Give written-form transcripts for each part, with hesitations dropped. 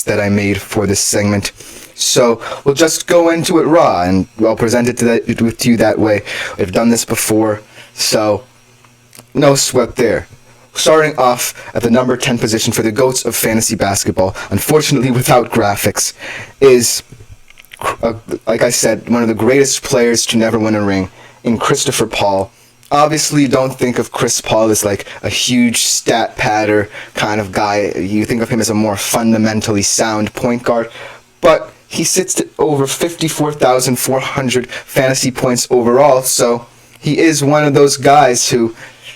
that I made for this segment. So we'll just go into it raw, and I'll present it to you that way. I've done this before, so no sweat there. Starting off at the number 10 position for the GOATs of fantasy basketball, unfortunately without graphics, is, like I said, one of the greatest players to never win a ring, in Christopher Paul. Obviously, don't think of Chris Paul as like a huge stat padder kind of guy. You think of him as a more fundamentally sound point guard, but he sits at over 54,400 fantasy points overall, so he is one of those guys who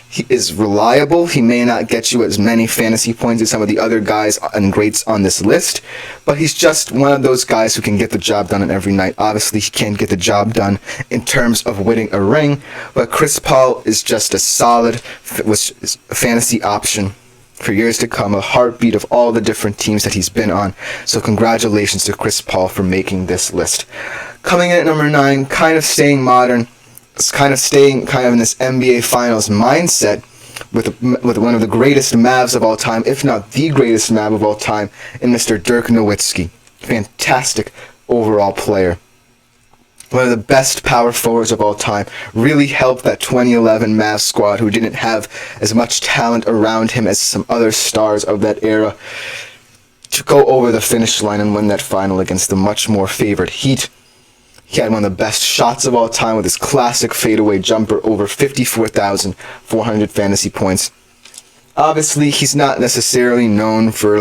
he is reliable. He may not get you as many fantasy points as some of the other guys and greats on this list, but he's just one of those guys who can get the job done every night. Obviously, he can't get the job done in terms of winning a ring, but Chris Paul is just a solid fantasy option for years to come, a heartbeat of all the different teams that he's been on. So congratulations to Chris Paul for making this list. Coming in at number 9, kind of staying modern, staying in this NBA Finals mindset with one of the greatest Mavs of all time, if not the greatest Mav of all time, in Mr. Dirk Nowitzki. Fantastic overall player. One of the best power forwards of all time. Really helped that 2011 Mavs squad, who didn't have as much talent around him as some other stars of that era, to go over the finish line and win that final against the much more favored Heat. He had one of the best shots of all time with his classic fadeaway jumper, over 54,400 fantasy points. Obviously, he's not necessarily known for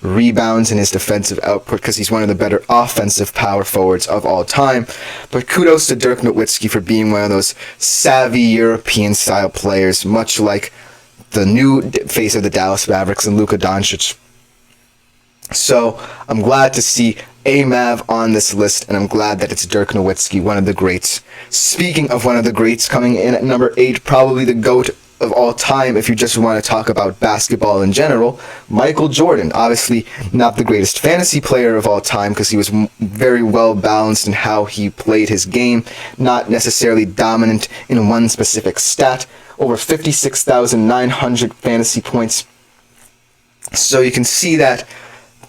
rebounds in his defensive output because he's one of the better offensive power forwards of all time. But kudos to Dirk Nowitzki for being one of those savvy European-style players, much like the new face of the Dallas Mavericks and Luka Doncic. So I'm glad to see a Mav on this list, and I'm glad that it's Dirk Nowitzki, one of the greats. Speaking of one of the greats, coming in at number 8, probably the GOAT of all time if you just want to talk about basketball in general, Michael Jordan. Obviously not the greatest fantasy player of all time because he was very well balanced in how he played his game, not necessarily dominant in one specific stat. Over 56,900 fantasy points. So you can see that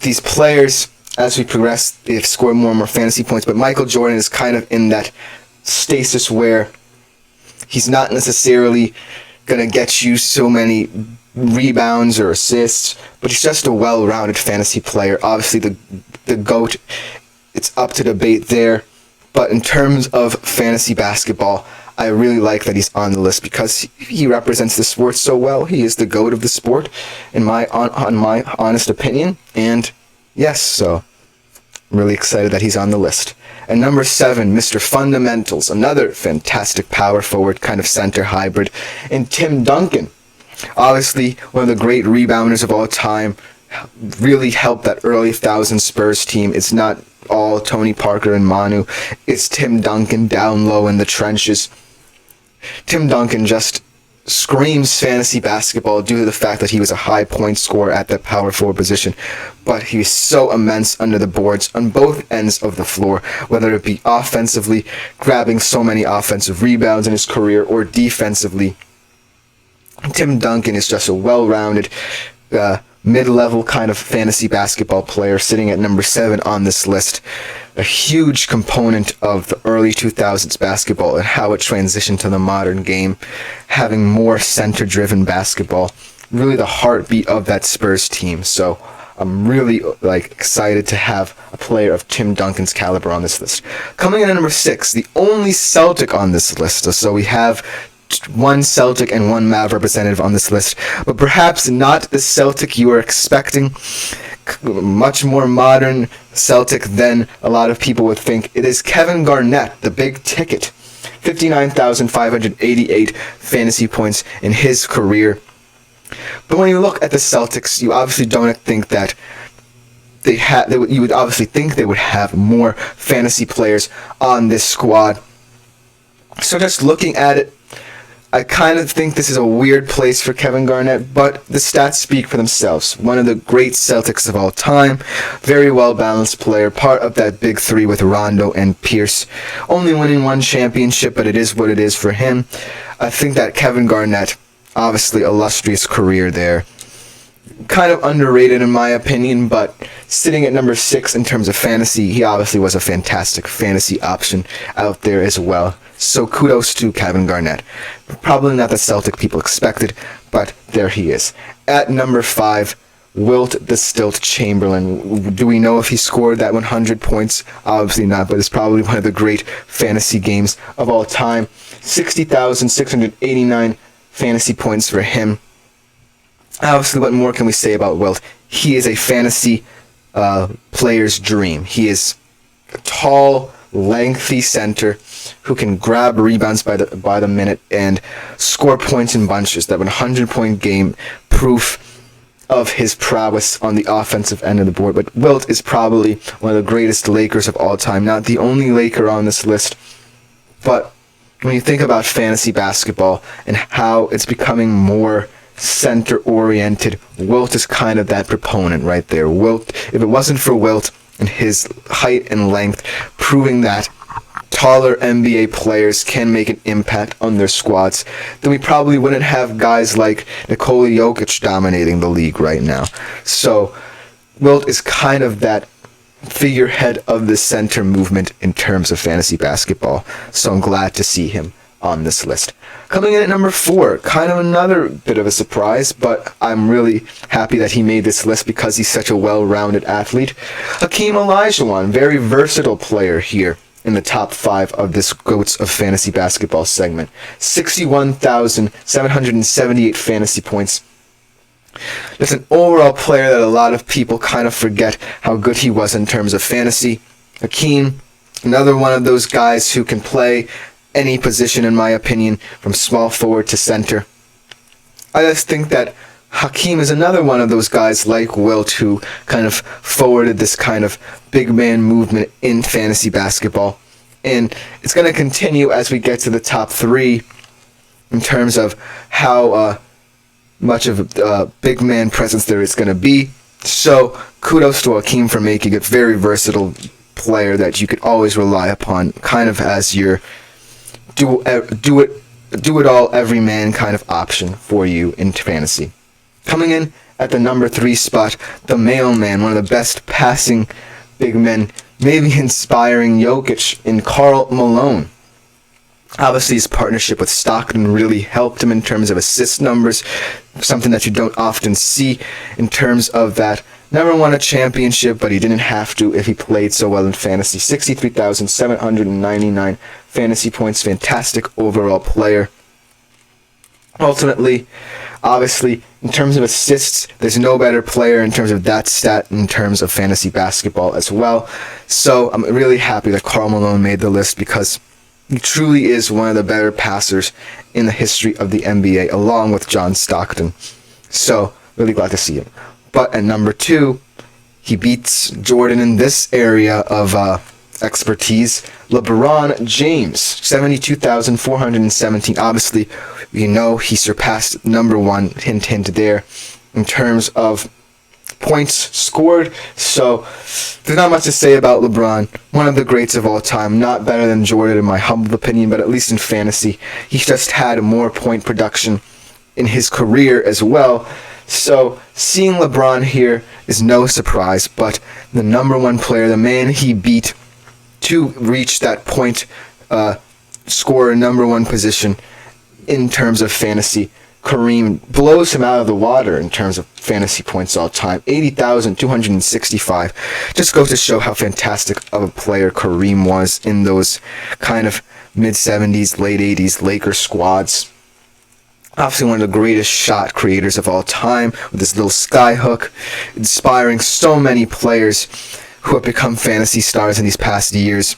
these players, as we progress, they've scored more and more fantasy points, but Michael Jordan is kind of in that stasis where he's not necessarily going to get you so many rebounds or assists, but he's just a well-rounded fantasy player. Obviously, the GOAT, it's up to debate there, but in terms of fantasy basketball, I really like that he's on the list because he represents the sport so well. He is the GOAT of the sport, in my honest opinion. And yes, so I'm really excited that he's on the list. And number 7, Mr. Fundamentals, another fantastic power forward kind of center hybrid, and Tim Duncan. Obviously, one of the great rebounders of all time. Really helped that early 1000 Spurs team. It's not all Tony Parker and Manu. It's Tim Duncan down low in the trenches. Tim Duncan just screams fantasy basketball due to the fact that he was a high point scorer at that power forward position, but he's so immense under the boards on both ends of the floor, whether it be offensively, grabbing so many offensive rebounds in his career, or defensively. Tim Duncan is just a well-rounded mid-level kind of fantasy basketball player, sitting at number 7 on this list. A huge component of the early 2000s basketball and how it transitioned to the modern game, having more center-driven basketball. Really the heartbeat of that Spurs team. So I'm really excited to have a player of Tim Duncan's caliber on this list. Coming in at number 6, the only Celtic on this list. So we have one Celtic and one Mav representative on this list, but perhaps not the Celtic you were expecting. Much more modern Celtic than a lot of people would think. It is Kevin Garnett, the big ticket. 59,588 fantasy points in his career. But when you look at the Celtics, you obviously don't think that you would obviously think they would have more fantasy players on this squad. So just looking at it, I kind of think this is a weird place for Kevin Garnett, but the stats speak for themselves. One of the great Celtics of all time, very well-balanced player, part of that big three with Rondo and Pierce. Only winning one championship, but it is what it is for him. I think that Kevin Garnett, obviously illustrious career there. Kind of underrated in my opinion, but Sitting at number 6 in terms of fantasy, he obviously was a fantastic fantasy option out there as well. So kudos to Kevin Garnett. Probably not the Celtic people expected, but there he is. At number 5, Wilt the Stilt Chamberlain. Do we know if he scored that 100 points? Obviously not, but it's probably one of the great fantasy games of all time. 60,689 fantasy points for him. Obviously, what more can we say about Wilt? He is a fantasy player's dream. He is a tall, lengthy center who can grab rebounds by the minute and score points in bunches. That 100-point game, proof of his prowess on the offensive end of the board. But Wilt is probably one of the greatest Lakers of all time. Not the only Laker on this list, but when you think about fantasy basketball and how it's becoming more center-oriented, Wilt is kind of that proponent right there. Wilt, if it wasn't for Wilt and his height and length, proving that taller NBA players can make an impact on their squads, then we probably wouldn't have guys like Nikola Jokic dominating the league right now. So Wilt is kind of that figurehead of the center movement in terms of fantasy basketball. So I'm glad to see him on this list. Coming in at number 4, kind of another bit of a surprise, but I'm really happy that he made this list because he's such a well-rounded athlete. Hakeem Olajuwon, very versatile player here in the top 5 of this GOATs of Fantasy Basketball segment. 61,778 fantasy points. Just an overall player that a lot of people kind of forget how good he was in terms of fantasy. Hakeem, another one of those guys who can play any position, in my opinion, from small forward to center. I just think that Hakeem is another one of those guys like Wilt who kind of forwarded this kind of big man movement in fantasy basketball. And it's going to continue as we get to the top 3 in terms of how much of a big man presence there is going to be. So kudos to Hakeem for making a very versatile player that you could always rely upon, kind of as your do it all every man kind of option for you in fantasy. Coming in at the number 3 spot, the mailman, one of the best passing big men, maybe inspiring Jokic, in Karl Malone. Obviously, his partnership with Stockton really helped him in terms of assist numbers, something that you don't often see in terms of that. Never won a championship, but he didn't have to if he played so well in fantasy. 63,799 fantasy points. Fantastic overall player. Ultimately, obviously, in terms of assists, there's no better player in terms of that stat in terms of fantasy basketball as well. So I'm really happy that Karl Malone made the list because he truly is one of the better passers in the history of the NBA, along with John Stockton. So, really glad to see him. But at number 2, he beats Jordan in this area of expertise. LeBron James, 72,417. Obviously, we know he surpassed number 1, hint there, in terms of points scored. So there's not much to say about LeBron. One of the greats of all time. Not better than Jordan in my humble opinion, but at least in fantasy, he just had more point production in his career as well. So seeing LeBron here is no surprise, but the number 1 player, the man he beat to reach that point scorer number 1 position in terms of fantasy, Kareem, blows him out of the water in terms of fantasy points all time. 80,265. Just goes to show how fantastic of a player Kareem was in those kind of mid-70s, late 80s Lakers squads. Obviously one of the greatest shot creators of all time with his little sky hook, inspiring so many players who have become fantasy stars in these past years.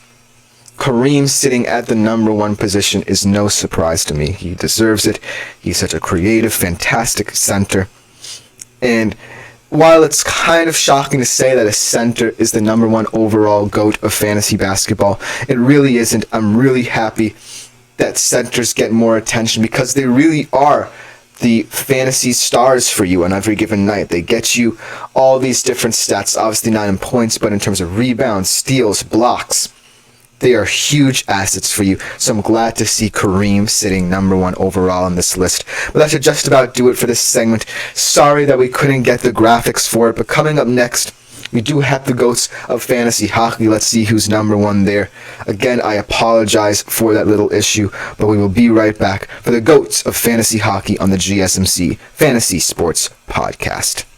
Kareem sitting at the number 1 position is no surprise to me. He deserves it. He's such a creative, fantastic center. And while it's kind of shocking to say that a center is the number 1 overall GOAT of fantasy basketball, it really isn't. I'm really happy that centers get more attention because they really are the fantasy stars for you on every given night. They get you all these different stats, obviously not in points, but in terms of rebounds, steals, blocks. They are huge assets for you, so I'm glad to see Kareem sitting number 1 overall on this list. But that should just about do it for this segment. Sorry that we couldn't get the graphics for it, but coming up next, We do have the GOATs of fantasy hockey. Let's see who's number one there. Again, I apologize for that little issue, but we will be right back for the GOATs of fantasy hockey on the GSMC Fantasy Sports Podcast.